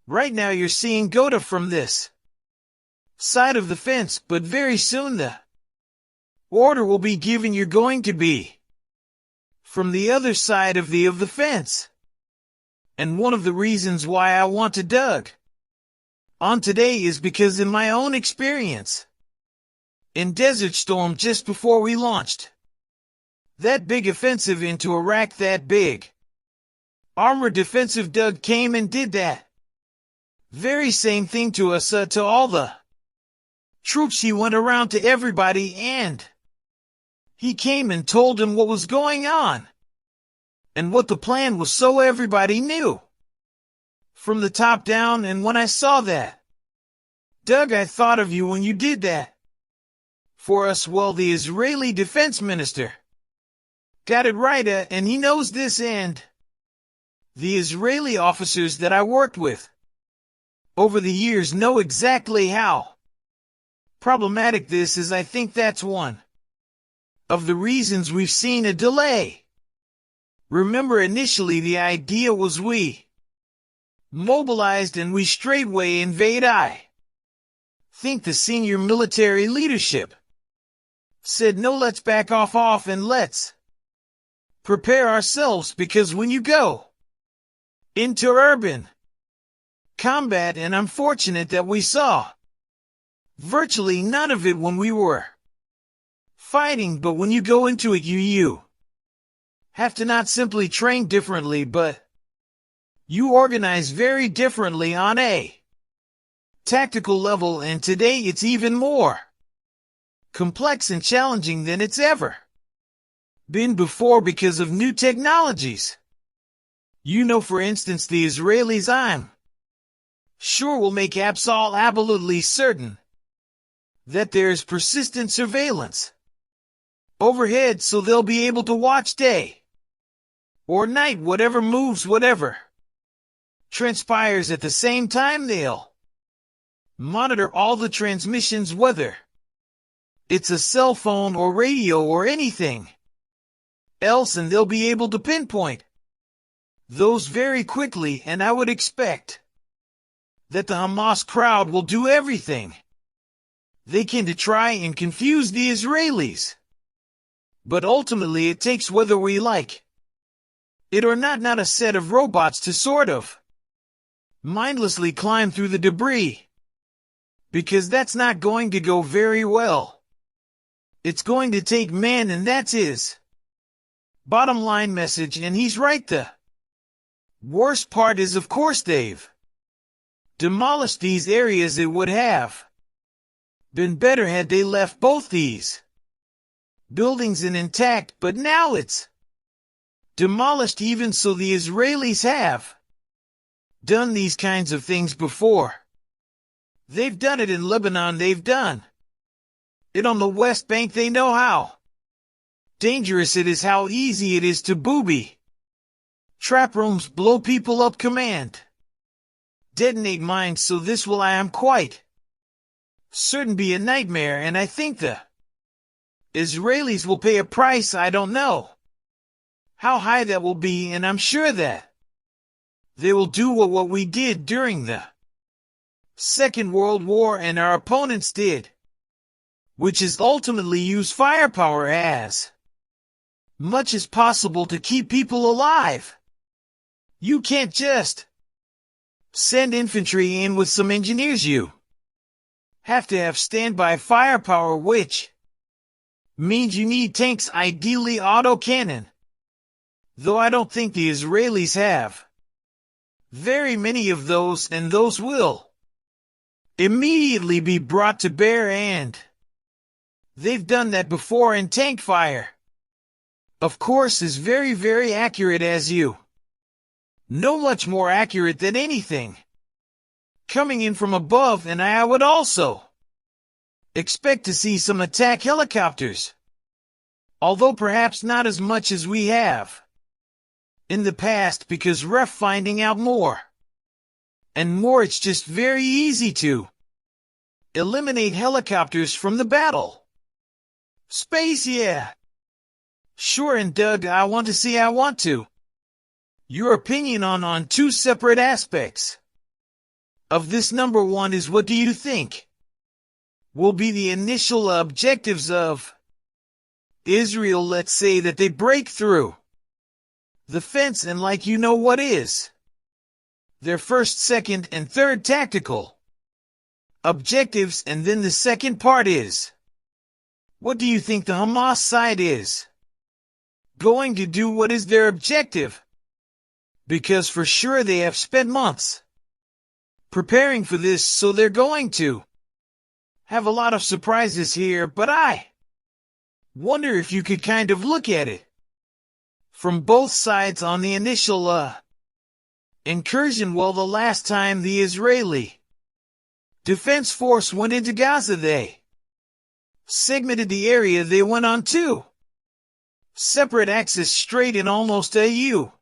Right now you're seeing Goda from this side of the fence, but very soon the order will be given you're going to be from the other side of the fence. And one of the reasons why I want to Doug on today is because in my own experience, in Desert Storm just before we launched that big offensive into Iraq, that big armored defensive, Doug came and did that very same thing to us, to all the troops. He went around to everybody and he came and told them what was going on and what the plan was, so everybody knew from the top down. And when I saw that, Doug, I thought of you when you did that for us. Well, the Israeli defense minister got it right, and he knows this, and the Israeli officers that I worked with over the years know exactly how problematic this is. I think that's one of the reasons we've seen a delay. Remember, initially the idea was we mobilized and we straightway invade. I think the senior military leadership said, no, let's back off and let's prepare ourselves, because when you go into urban combat, and I'm fortunate that we saw virtually none of it when we were fighting, but when you go into it, you have to not simply train differently, but you organize very differently on a tactical level, and today it's even more complex and challenging than it's ever been before because of new technologies. You know, for instance, the Israelis, I'm sure, will make absolutely certain that there's persistent surveillance overhead, so they'll be able to watch day or night, whatever moves, whatever transpires. At the same time, they'll monitor all the transmissions, whether it's a cell phone or radio or anything else, and they'll be able to pinpoint those very quickly. And I would expect that the Hamas crowd will do everything they can to try and confuse the Israelis. But ultimately it takes, whether we like it or not a set of robots to sort of mindlessly climb through the debris, because that's not going to go very well. It's going to take man, and that's his bottom line message, and he's right. The worst part is, of course, they've demolished these areas. It would have been better had they left both these buildings intact, but now it's demolished. Even so, the Israelis have done these kinds of things before. They've done it in Lebanon, they've done it on the West Bank. They know how dangerous it is, how easy it is to booby trap rooms, blow people up, command detonate mines. So this will, I am quite certain, be a nightmare, and I think the Israelis will pay a price. I don't know how high that will be, and I'm sure that they will do what we did during the Second World War and our opponents did, which is ultimately use firepower as much as possible to keep people alive. You can't just send infantry in with some engineers. You have to have standby firepower, which means you need tanks, ideally autocannon. Though I don't think the Israelis have very many of those, and those will immediately be brought to bear, and they've done that before. And tank fire, of course, is very, very accurate, as you know, much more accurate than anything coming in from above. And I would also expect to see some attack helicopters, although perhaps not as much as we have in the past, because ref finding out more and more, it's just very easy to eliminate helicopters from the battle space. Yeah, sure. And Doug, I want to your opinion on two separate aspects of this number one is, what do you think will be the initial objectives of Israel? Let's say that they break through the fence, and like you know what is their first, second, and third tactical objectives, and then the second part is, what do you think the Hamas side is going to do? What is their objective? Because for sure they have spent months preparing for this, so they're going to have a lot of surprises here, but I wonder if you could kind of look at it from both sides on the initial incursion. Well, the last time the Israeli Defense Force went into Gaza, they segmented the area. They went on two separate axes straight in almost a U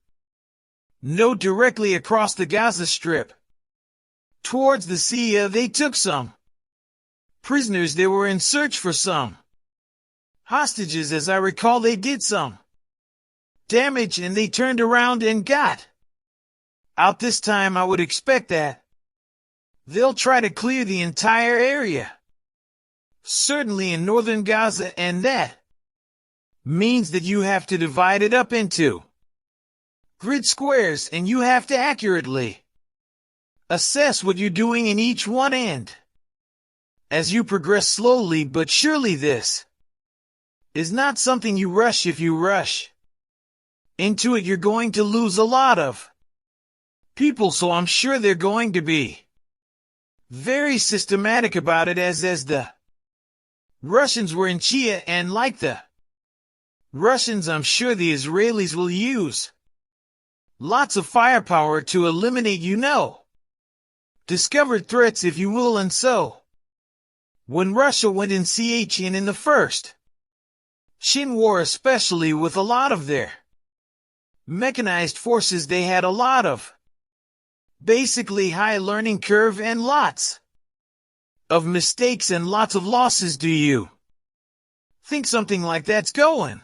node directly across the Gaza Strip towards the sea. They took some prisoners. They were in search for some hostages. As I recall, they did some damage and they turned around and got out. This time I would expect that they'll try to clear the entire area, certainly in northern Gaza, and that means that you have to divide it up into grid squares, and you have to accurately assess what you're doing in each one end as you progress slowly but surely. This is not something you rush. If you rush into it, you're going to lose a lot of people, so I'm sure they're going to be very systematic about it, as the Russians were in Chia, and like the Russians, I'm sure the Israelis will use lots of firepower to eliminate, discovered threats, if you will. And so, when Russia went in in the first Shin War, especially with a lot of their mechanized forces, they had a lot of basically high learning curve and lots of mistakes and lots of losses. Do you think something like that's going